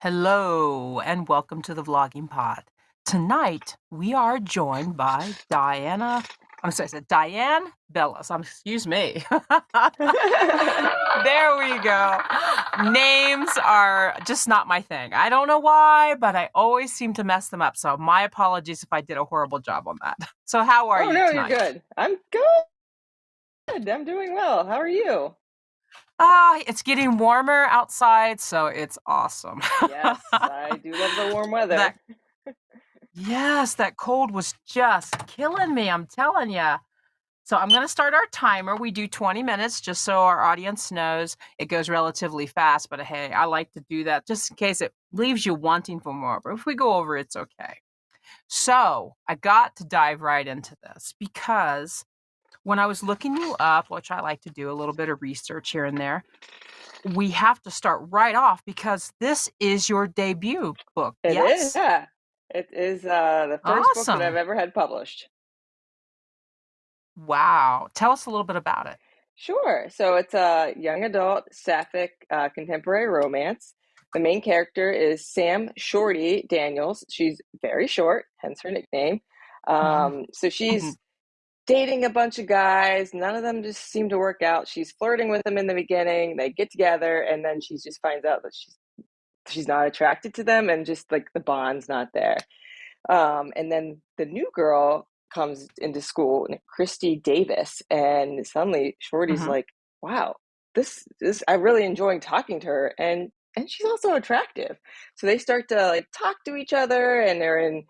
Hello and welcome to the Vlogging Pod. Tonight we are joined by Diane Billas. Excuse me. There we go. Names are just not my thing. I don't know why, but I always seem to mess them up. So my apologies if I did a horrible job on that. So how are Oh you no, you're tonight? good. I'm good. I'm doing well. How are you? It's getting warmer outside, so it's awesome. Yes, I do love the warm That weather. Yes, that cold was just killing me, I'm telling ya. So I'm gonna start our timer. We do 20 minutes just so our audience knows it goes relatively fast, but hey, I like to do that just in case it leaves you wanting for more. But if we go over, it's okay. So I got to dive right into this because when I was looking you up, which I like to do a little bit of research here and there, we have to start right off because this is your debut book, It is, yes? yeah. It is the first book that I've Awesome. ever had published. Wow. Tell us a little bit about it. Sure. So it's a young adult sapphic contemporary romance. The main character is Sam Shorty Daniels. She's very short, hence her nickname. So she's dating a bunch of guys. None of them just seem to work out. She's flirting with them in the beginning. They get together, and then she just finds out that she's not attracted to them, and just like the bond's not there. And then the new girl comes into school, Christy Davis, and suddenly Shorty's Mhm. like, "Wow, this I really enjoying talking to her, and she's also attractive." So they start to like talk to each other, and they're in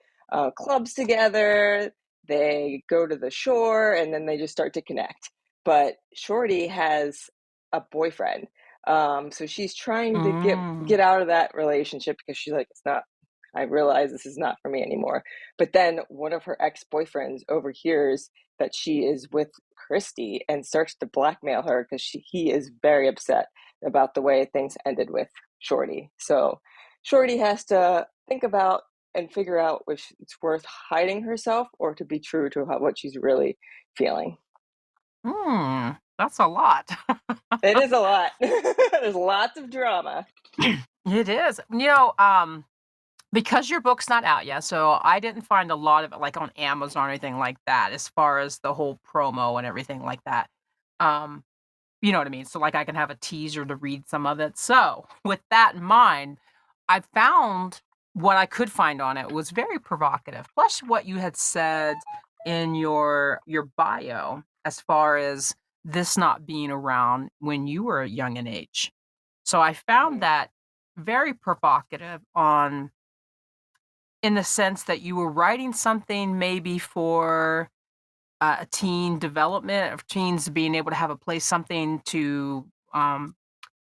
clubs together. They go to the shore, and then they just start to connect. But Shorty has a boyfriend, so she's trying to Mm. get out of that relationship because she's like, it's not. I realize this is not for me anymore. But then one of her ex-boyfriends overhears that she is with Christy and starts to blackmail her because he is very upset about the way things ended with Shorty. So Shorty has to think about and figure out if it's worth hiding herself or to be true to what she's really feeling. That's a lot. It is a lot. There's lots of drama. It is. Because your book's not out yet, so I didn't find a lot of it, like, on Amazon or anything like that, as far as the whole promo and everything like that. Um, you know what I mean? So, like, I can have a teaser to read some of it. So, with that in mind, I found what I could find on it was very provocative. Plus, what you had said in your bio as far as this not being around when you were young in age. So, I found Mhm. that very provocative on in the sense that you were writing something maybe for a teen development of teens being able to have a place, something to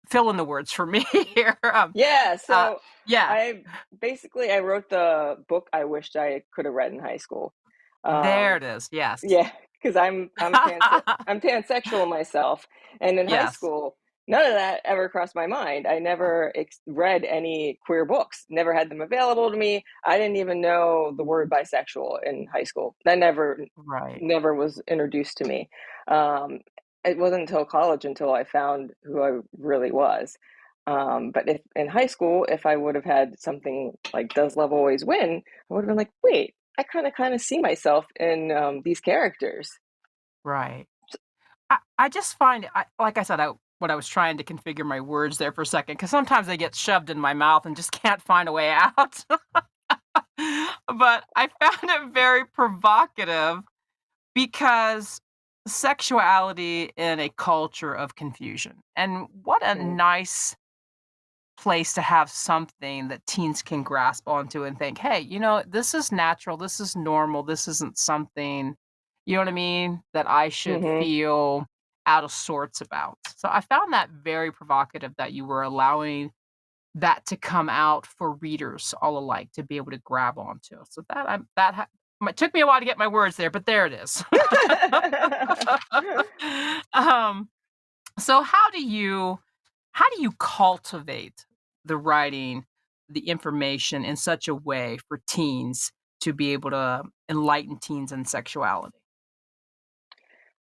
fill in the words for me here. Yeah, Uh, so yeah, I wrote the book I wished I could have read in high school. there Um, it is. Yes. yeah, because I'm pansexual myself, and in high Yes. school, none of that ever crossed my mind. I never read any queer books, never had them available to me. I didn't even know the word bisexual in high school. That Right. never was introduced to me. Um, it wasn't until college until I found who I really was. But if in high school, if I would have had something like "Does Love Always Win," I would have been like, "Wait, I kind of see myself in these characters." Right. I just find like I said, when I was trying to configure my words there for a second, because sometimes they get shoved in my mouth and just can't find a way out. But I found it very provocative because sexuality in a culture of confusion. And what a Mm, nice place to have something that teens can grasp onto and think, hey, this is natural, this is normal, this isn't something, you know what I mean, that I should hmm feel out of sorts about. So I found that very provocative that you were allowing that to come out for readers all alike to be able to grab onto. So it took me a while to get my words there, but there it is. um, so how do you cultivate the writing, the information in such a way for teens to be able to enlighten teens in sexuality?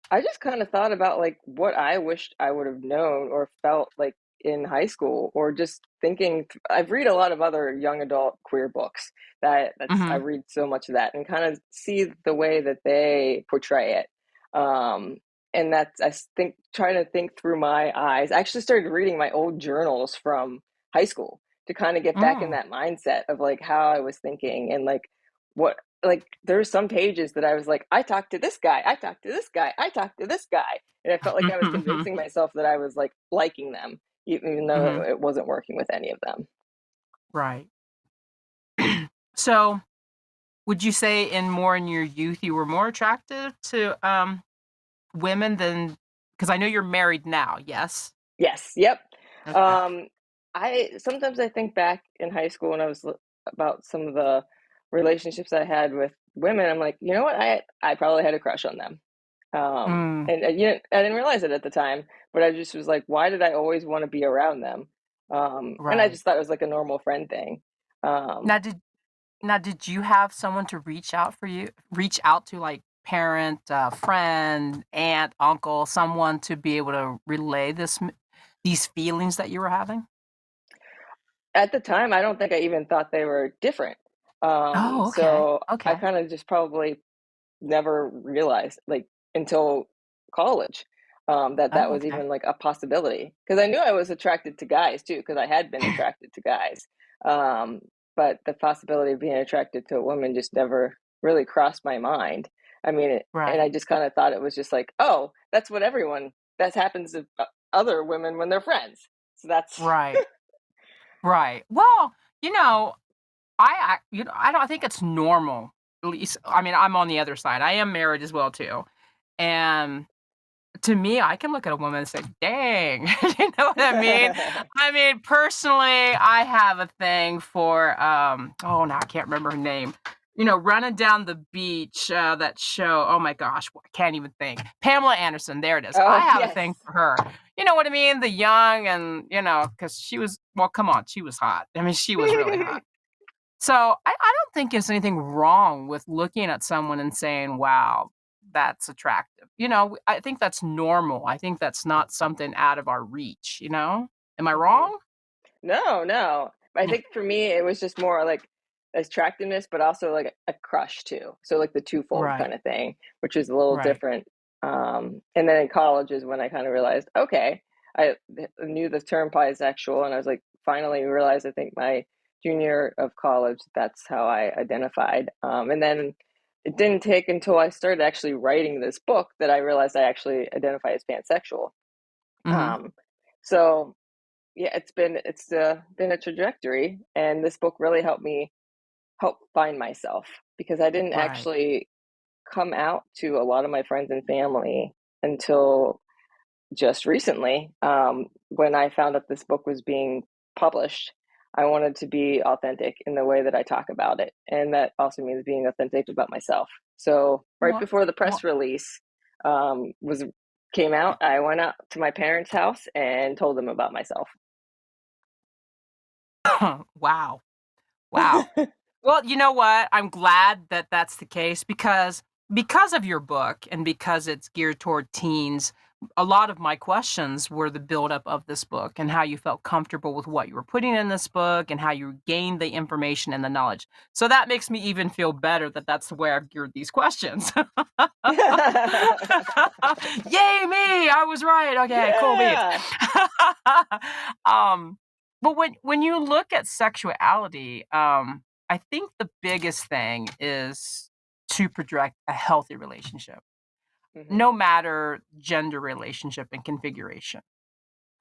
I just kind of thought about like what I wished I would have known or felt like in high school, or just thinking. I've read a lot of other young adult queer books. I Mhm. read so much of that and kind of see the way that they portray it. Um, and that's I think trying to think through my eyes. I actually started reading my old journals from high school to kind of get back in Mm. that mindset of like how I was thinking and like what like there's some pages that I was like, I talked to this guy, I talked to this guy, I talked to this guy. And I felt like I was convincing myself that I was like liking them, even though Mhm. it wasn't working with any of them. Right. So, would you say in your youth, you were more attracted to, women than? Because I know you're married now, yes? Yes, yep. Okay. Um, I sometimes I think back in high school when about some of the relationships I had with women. I'm like, you know what? I probably had a crush on them. Mm, I didn't realize it at the time, but I just was like, why did I always want to be around them? And I right. just thought it was like a normal friend thing. Um, Now did you have someone to reach out to, like, parent, friend, aunt, uncle, someone to be able to relay these feelings that you were having? at the time, I don't think I even thought they were different. Oh, okay. So I Okay. kind of just probably never realized, like, until college, that that Oh, was okay. even, like, a possibility. Because I knew I was attracted to guys too, because I had been attracted to guys. Um, but the possibility of being attracted to a woman just never really crossed my mind. I mean, and Right. I just kinda thought it was just like, "Oh, that's what everyone that happens to other women when they're friends." So that's Right. Right. Well, you know, I don't think it's normal. At least, I mean, I'm on the other side. I am married as well too, and to me, I can look at a woman and say, "Dang," you know what I mean? I mean, personally, I have a thing for, oh, now I can't remember her name. You know, Running Down the Beach, that show. Oh my gosh, I can't even think. Pamela Anderson, there it is. I Oh, have a yes. thing for her. You know what I mean? The young and, because she was, well, come on, she was hot. I mean, she was really hot. So I don't think there's anything wrong with looking at someone and saying, wow, that's attractive. I think that's normal. I think that's not something out of our reach, you know? Am I Mhm. wrong? No, no. I think for me, it was just more like attractiveness, but also like a crush too. So like the twofold Right, kind of thing, which is a little right. different. And then in college is when I kind of realized, okay, knew the term bisexual, and I was like, finally realized. I think my junior of college, that's how I identified. And then it didn't take until I started actually writing this book that I realized I actually identify as pansexual. Mhm. Um, so yeah, it's been a trajectory, and this book really helped me help find myself, because I didn't Right. actually come out to a lot of my friends and family until just recently. When I found out this book was being published, I wanted to be authentic in the way that I talk about it, and that also means being authentic about myself. So right What before the what press release was came out, I went out to my parents' house and told them about myself. wow. Wow. Well, you know what? I'm glad that that's the case because of your book and because it's geared toward teens, a lot of my questions were the buildup of this book and how you felt comfortable with what you were putting in this book and how you gained the information and the knowledge. So that makes me even feel better that that's the way I've geared these questions. Yay me! I was right. Okay, cool beans. Yeah. um, but when you look at sexuality, I think the biggest thing is to project a healthy relationship, Mhm. no matter gender relationship and configuration.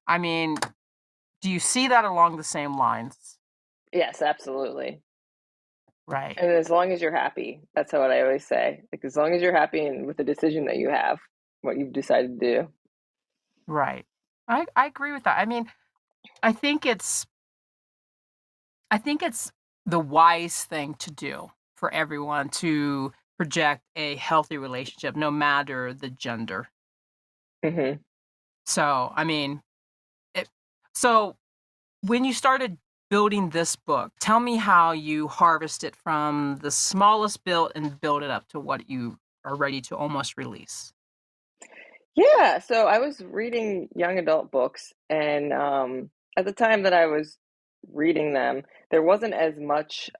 I mean, do you see that along the same lines? Yes, absolutely. Right, And as long as you're happy, that's what I always say. Like, as long as you're happy and with the decision that you have, what you've decided to do. right. I agree with that. I mean, I think it's I think it's the wise thing to do for everyone to project a healthy relationship, no matter the gender. Mhm. So, I mean, it, so when you started building this book, tell me how you harvest it from the smallest build and build it up to what you are ready to almost release. Yeah, so I was reading young adult books, and at the time that I was reading them, there wasn't as much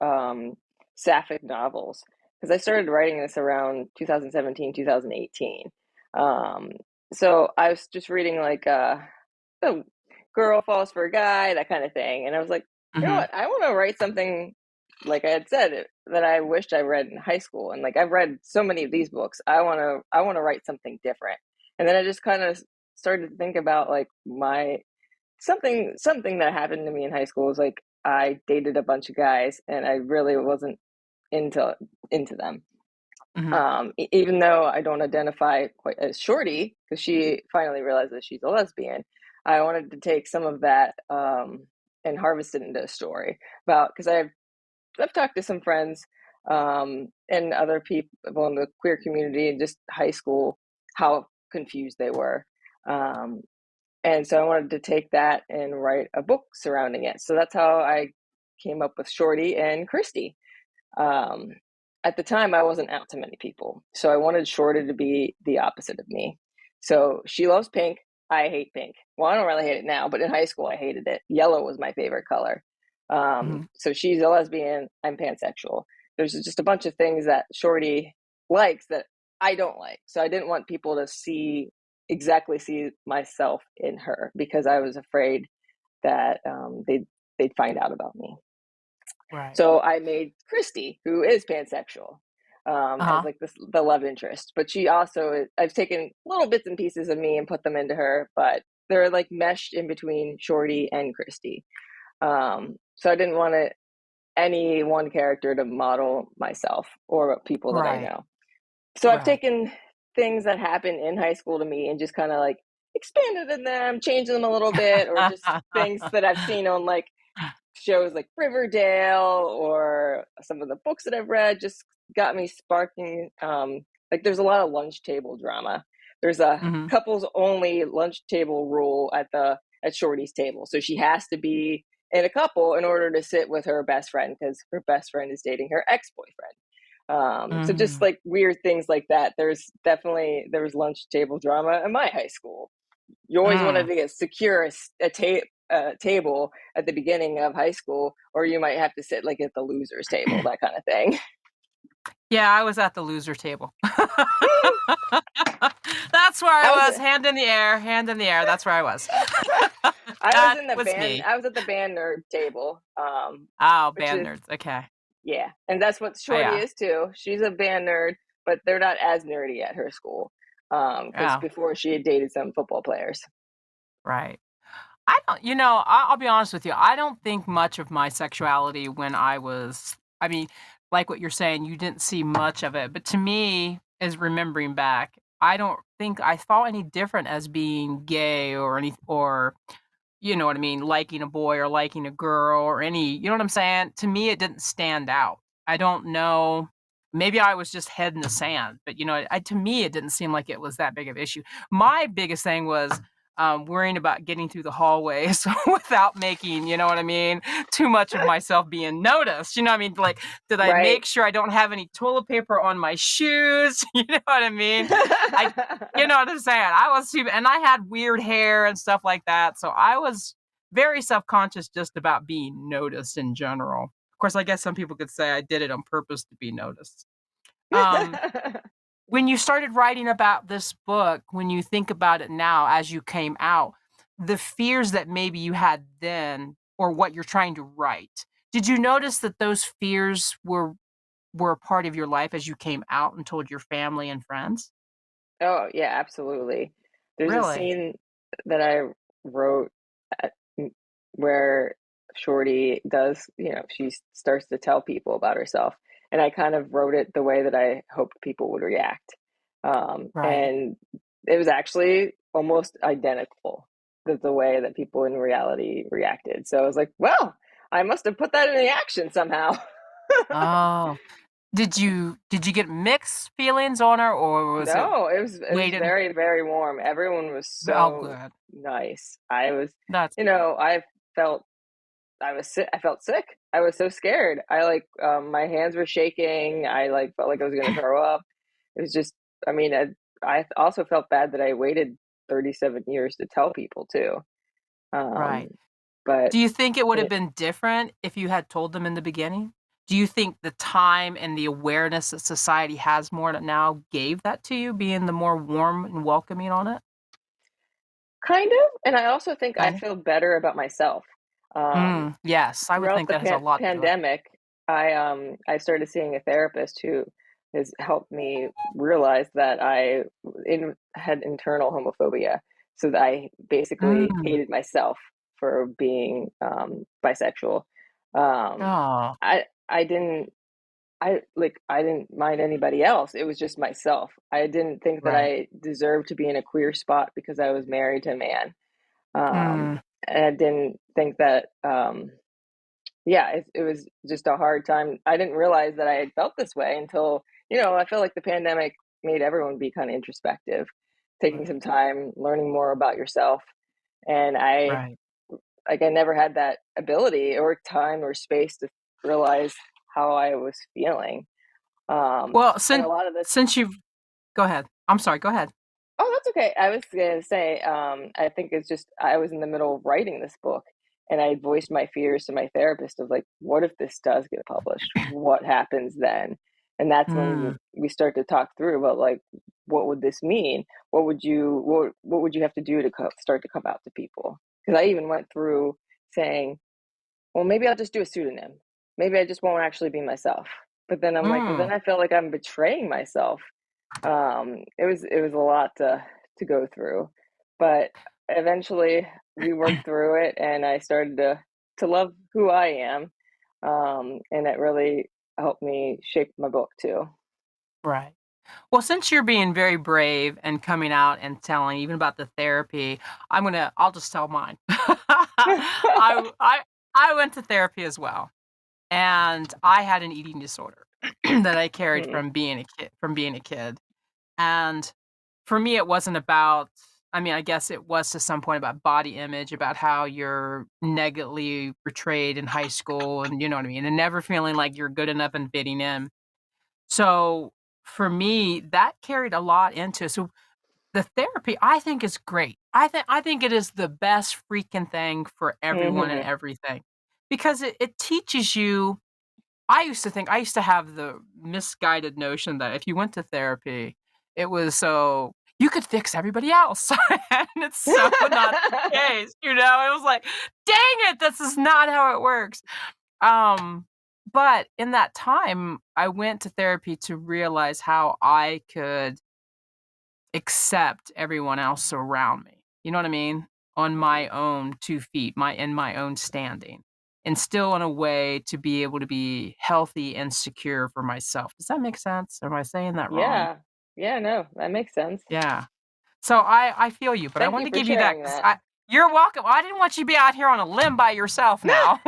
sapphic novels because I started writing this around 2017, 2018. Um, so I was just reading like a girl falls for a guy, that kind of thing, and I was like, you know Mhm. what, I want to write something like I had said that I wished I read in high school, and like I've read so many of these books, I want to write something different. And then I just kind of started to think about like my something that happened to me in high school was like I dated a bunch of guys and I really wasn't into into them. Mhm. Even though I don't identify quite as Shorty, because she finally realizes she's a lesbian, I wanted to take some of that and harvest it into a story about, because I've talked to some friends and other people in the queer community and just high school, how confused they were. Um, and so I wanted to take that and write a book surrounding it. So that's how I came up with Shorty and Christy. Um, at the time, I wasn't out to many people. So I wanted Shorty to be the opposite of me. So she loves pink. I hate pink. Well, I don't really hate it now, but in high school, I hated it. Yellow was my favorite color. Mhm. So she's a lesbian. I'm pansexual. There's just a bunch of things that Shorty likes that I don't like. So I didn't want people to exactly see myself in her because I was afraid that they'd find out about me. Right. So I made Christy, who is pansexual, as Uh-huh. like the love interest. But she also, I've taken little bits and pieces of me and put them into her, but they're like meshed in between Shorty and Christy. So I didn't want any one character to model myself or people that I Right. know. So I've Right. taken things that happened in high school to me and just kind of like expanded in them, changed them a little bit, or just things that I've seen on like shows like Riverdale or some of the books that I've read just got me sparking. Like there's a lot of lunch table drama. There's a Mhm. couples only lunch table rule at Shorty's table, so she has to be in a couple in order to sit with her best friend because her best friend is dating her ex boyfriend. So just Mhm. like weird things like that. There was lunch table drama in my high school. You always wanted Mm. to get secure a table at the beginning of high school, or you might have to sit like at the losers table, that kind of thing. Yeah, I was at the loser table. That's where I I was was, hand in the air, hand in the air, that's where I was. That was me. I was at the band nerd table, Oh, which band is, nerds, okay. yeah, and that's what Oh, Shorty yeah. is too. She's a band nerd, but they're not as nerdy at her school because Yeah, before she had dated some football players. right. I don't, I'll be honest with you, I don't think much of my sexuality when I mean, like what you're saying, you didn't see much of it, but to me, as remembering back, I don't think I thought any different as being gay or you know what I mean, liking a boy or liking a girl or you know what I'm saying? To me, it didn't stand out. I don't know. Maybe I was just head in the sand, but to me, it didn't seem like it was that big of an issue. My biggest thing was worrying about getting through the hallways without making, you know what I mean, too much of myself being noticed. You know what I mean? Like, did I Right. make sure I don't have any toilet paper on my shoes? You know what I mean? I you know what I'm saying? I was and I had weird hair and stuff like that, so I was very self-conscious just about being noticed in general. Of course, I guess some people could say I did it on purpose to be noticed. Um, when you started writing about this book, when you think about it now as you came out, the fears that maybe you had then or what you're trying to write, did you notice that those fears were a part of your life as you came out and told your family and friends? Oh, yeah, absolutely. There's a Really? scene that I wrote at, where Shorty does, she starts to tell people about herself. And I kind of wrote it the way that I hoped people would react. Right. And it was actually almost identical to the way that people in reality reacted. So I was like, well, I must have put that in the action somehow. Oh. Did you get mixed feelings on her, or was it No, it was weighted? very, very warm. Everyone was Oh, so good. nice. I was, That's good. I felt I was sick. I felt sick. I was so scared. I like my hands were shaking. I like felt like I was gonna throw up. It was just, I mean, I also felt bad that I waited 37 years to tell people too. Um, Right. but Do you think it would have it been different if you had told them in the beginning? Do you think the time and the awareness that society has more now gave that to you, being the more warm and welcoming on it? kind of, and I also think I Kind of? feel better about myself. Um, Yes, I would Throughout think the that has a lot to do with it. pandemic, I started seeing a therapist who has helped me realize that had internal homophobia, so that I basically Mm. hated myself for being bisexual. Um, Oh, I didn't I didn't mind anybody else. It was just myself. I didn't think that right. I deserved to be in a queer spot because I was married to a man. Um, Mm, and I didn't think that yeah, it was just a hard time. I didn't realize that I had felt this way until, I feel like the pandemic made everyone be kind of introspective, taking right, some time, learning more about yourself. And right. I never had that ability or time or space to realize how I was feeling. Well, And a lot of this since you've go ahead. I'm sorry, go ahead. Oh, that's okay. I was gonna say, I think it's just I was in the middle of writing this book, and I voiced my fears to my therapist of like, what if this does get published? What happens then? And that's when Mm, we start to talk through about like, what would this mean? What would you have to do to start to come out to people? Because I even went through saying, well, maybe I'll just do a pseudonym. Maybe I just won't actually be myself. But then I'm like, well, then mm, I feel like I'm betraying myself. It was a lot to go through, but eventually we worked through it, and I started to love who I am, and it really helped me shape my book too. right. Well, since you're being very brave and coming out and telling even about the therapy, I'll just tell mine. I went to therapy as well, and I had an eating disorder that I carried Mhm. from being a kid. And for me, it wasn't about I mean, I guess it was to some point about body image, about how you're negatively portrayed in high school and you know what I mean, and never feeling like you're good enough and fitting in. So, for me, that carried a lot into so the therapy I think is great. I think it is the best freaking thing for everyone and Mhm. everything because it teaches you I used to have the misguided notion that if you went to therapy, it was so you could fix everybody else, and it's so not the case, you know? It was like, "Dang it, this is not how it works." Um, but in that time, I went to therapy to realize how I could accept everyone else around me. You know what I mean? On Mhm. my own 2 feet, my own standing, and still in a way to be able to be healthy and secure for myself. Does that make sense? Or am I saying that wrong? Yeah. Yeah, no, that makes sense. Yeah. So I feel you, but I Thank wanted you to for give you that sharing because that. I you're welcome. I didn't want you to be out here on a limb by yourself now.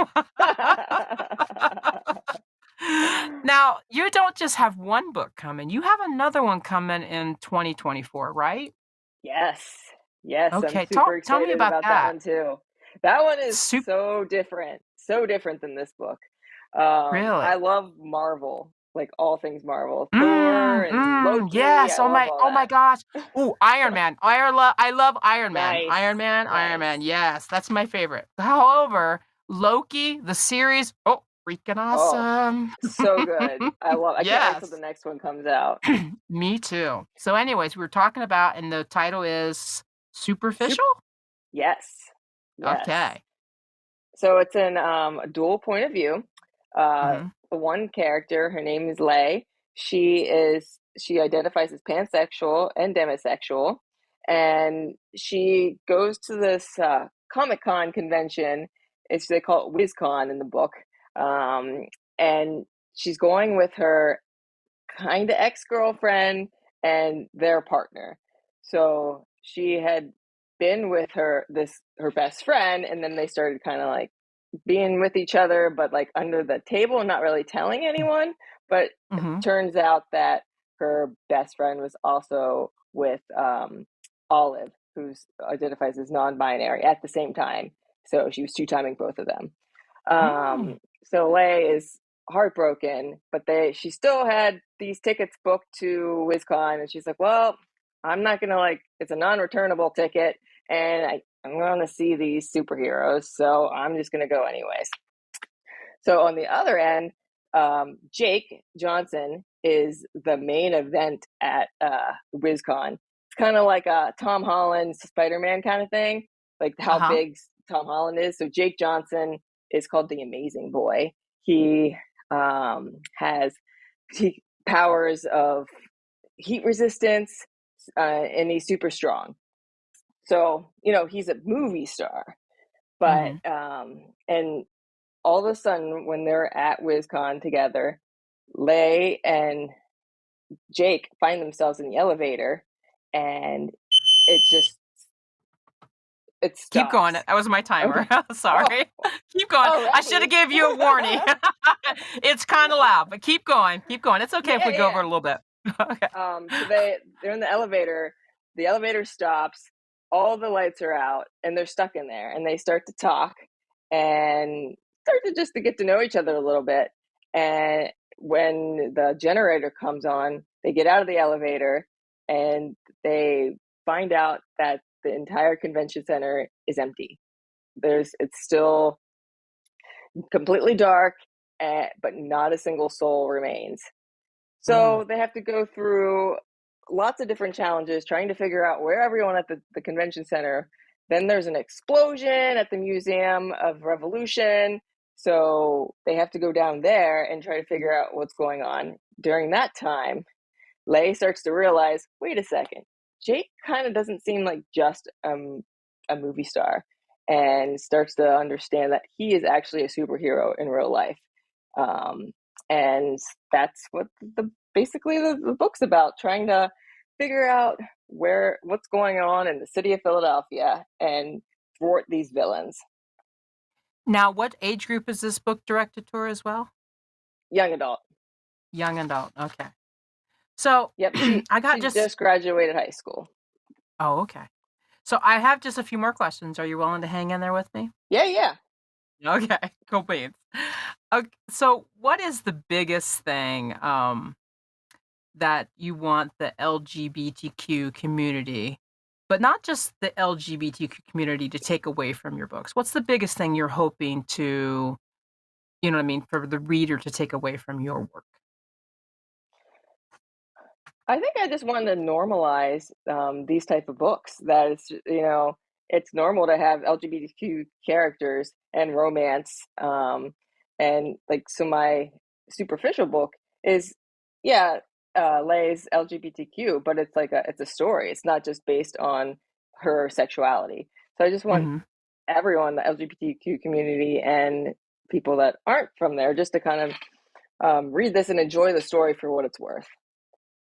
Now, you don't just have 1 book coming, you have another one coming in 2024, right? Yes. Yes, I'm Okay, super tell me excited about about that that. one too. That one is Sup so different than this book. I Really? love Marvel, like all things Marvel. Thor and Loki, Yes, I love all oh my that. gosh. Ooh, Iron Man. I love Iron Man. Nice. Iron Man, Nice. yes, that's my favorite. However, Loki, the series, oh, freaking Oh, awesome. so good. I can't wait till the Yes. next one comes out. Me too. So anyways, we were talking about and the title is Soup. Superficial? Yes. Yes. Okay. So it's in a dual point of view. Mhm. The one character, her name is Lay. She identifies as pansexual and demisexual, and she goes to this Comic Con convention. They call it WizCon in the book, um, and she's going with her kind of ex girlfriend and their partner. So she had been with her best friend, and then they started kind of like being with each other, but like under the table and not really telling anyone. But it Mhm. turns out that her best friend was also with Olive, who identifies as non-binary at the same time. So she was two-timing both of them. Mm. So Lay is heartbroken, but she still had these tickets booked to WizCon, and she's like, "Well, I'm not gonna like it's a non-returnable ticket, and I'm gonna see these superheroes, so I'm just gonna go anyways. So on the other end, Jake Johnson is the main event at WizCon. It's kind of like a Tom Holland Spider-Man kind of thing, like how Uh-huh. big Tom Holland is. So Jake Johnson is called the Amazing Boy. He has powers of heat resistance, and he's super strong. So he's a movie star, but Mhm. and all of a sudden, when they're at WizCon together, Lay and Jake find themselves in the elevator, and it just it Keep going. stops. That was my timer. Okay. Oh, Sorry. Keep going. I should have already. gave you a warning. It's kind of loud, but keep going. Keep going. It's okay if Yeah, we go over yeah. a little bit. Okay. So they're in the elevator. The elevator stops. All the lights are out, and they're stuck in there. And they start to talk and start to just to get to know each other a little bit. And when the generator comes on, they get out of the elevator and they find out that the entire convention center is empty. It's still completely dark, but not a single soul remains. Mm. So they have to go through lots of different challenges trying to figure out where everyone at the convention center. Then there's an explosion at the Museum of Revolution. So they have to go down there and try to figure out what's going on. During that time, Lay starts to realize, wait a second, Jake kind of doesn't seem like just a movie star, and starts to understand that he is actually a superhero in real life. Um, and that's what basically the book's about, trying to figure out what's going on in the city of Philadelphia and thwart these villains. Now, what age group is this book directed toward as well? Young adult. Young adult. Okay. So Yep, she I got she just, just graduated high school. oh, okay. So I have just a few more questions. Are you willing to hang in there with me? Yeah, yeah. Okay, cool beans. Okay, so what is the biggest thing that you want the LGBTQ community, but not just the LGBTQ community, to take away from your books? What's the biggest thing you're hoping to, you know what I mean, for the reader to take away from your work? I think I just wanted to normalize these type of books. That it's normal to have LGBTQ characters and romance. And like, so my superficial book is, yeah, Lay's LGBTQ, but it's a story. It's not just based on her sexuality. So I just want Mhm. everyone, the LGBTQ community and people that aren't from there, just to kind of read this and enjoy the story for what it's worth.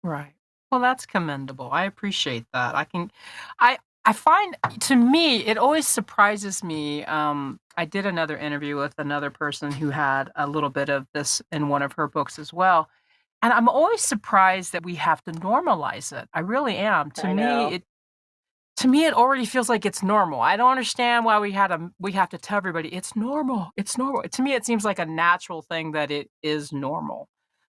Right. Well, that's commendable. I appreciate that. I I find, to me, it always surprises me. I did another interview with another person who had a little bit of this in one of her books as well. And I'm always surprised that we have to normalize it. I really am. I know. To me, it already feels like it's normal. I don't understand why we have to tell everybody it's normal. It's normal. To me, it seems like a natural thing that it is normal.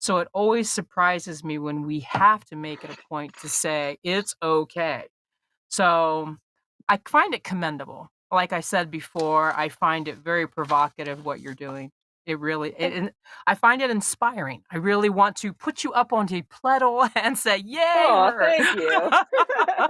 So it always surprises me when we have to make it a point to say it's okay. So I find it commendable. Like I said before, I find it very provocative what you're doing. It really, and I find it inspiring. I really want to put you up on a pedal and say, "Yay, Oh, her!" thank you.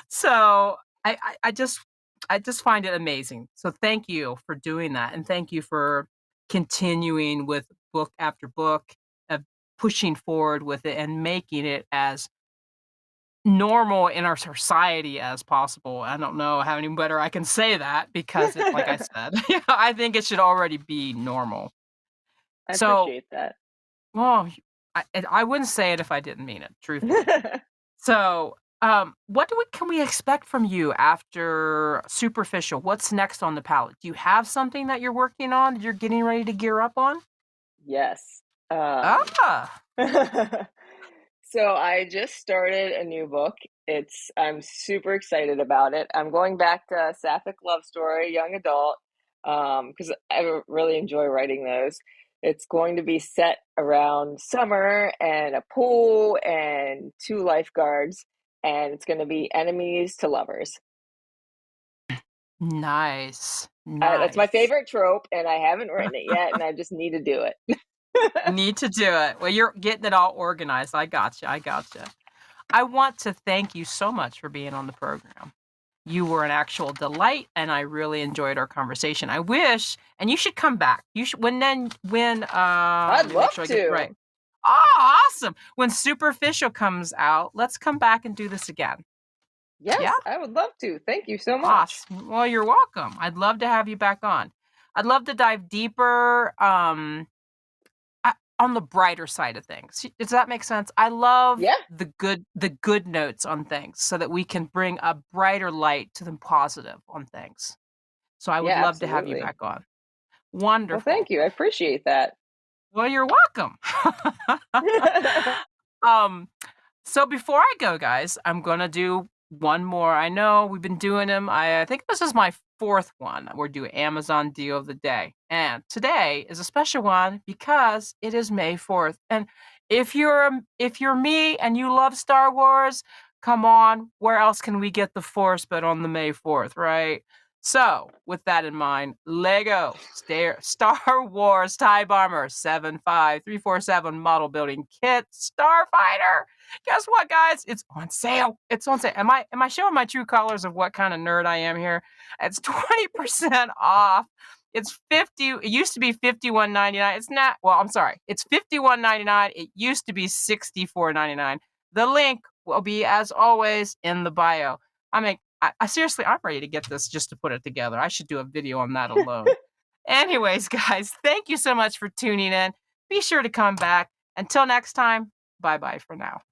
So I just find it amazing. So thank you for doing that, and thank you for continuing with book after book, of pushing forward with it and making it as normal in our society as possible. I don't know how any better I can say that, because it, like I said, yeah, I think it should already be normal. I So, appreciate that. well, I wouldn't say it if I didn't mean it, truthfully. So, what do we can we expect from you after Superficial? What's next on the palette? Do you have something that you're working on, that you're getting ready to gear up on? Yes. Um, Ah, so I just started a new book. I'm super excited about it. I'm going back to Sapphic Love Story, young adult, because I really enjoy writing those. It's going to be set around summer and a pool and two lifeguards. and it's going to be enemies to lovers. Nice. That's my Nice. favorite trope, and I haven't written it yet, and I just need to do it. Need to do it. Well, you're getting it all organized. I gotcha. I gotcha. I want to thank you so much for being on the program. You were an actual delight, and I really enjoyed our conversation. I wish, and you should come back. You should when I'd let me make love sure I get it right. to. Oh, awesome. When Superficial comes out, let's come back and do this again. Yeah? Yes, I would love to. Thank you so much. Awesome. Well, you're welcome. I'd love to have you back on. I'd love to dive deeper on the brighter side of things. Does that make sense? I love Yeah, the good notes on things so that we can bring a brighter light to the positive on things. So I would yeah, love to have you absolutely. back on. Well, Wonderful. thank you. I appreciate that. Well, you're welcome. um, so before I go, guys, I'm gonna do one more. I know we've been doing them. I think this is my fourth one. We're doing Amazon deal of the day, and today is a special one because it is May 4th. And if you're me and you love Star Wars, come on, where else can we get the Force but on the May 4th, right? So, with that in mind, Lego Star Wars TIE Bomber 75347 model building kit Starfighter. Guess what, guys? It's on sale. It's on sale. Am I showing my true colors of what kind of nerd I am here? It's 20% off. It's 50. It used to be $51.99. It's not. Well, I'm sorry. It's $51.99. It used to be $64.99. The link will be, as always, in the bio. I mean, I seriously, I'm ready to get this just to put it together. I should do a video on that alone. Anyways, guys, thank you so much for tuning in. Be sure to come back. Until next time, bye bye for now.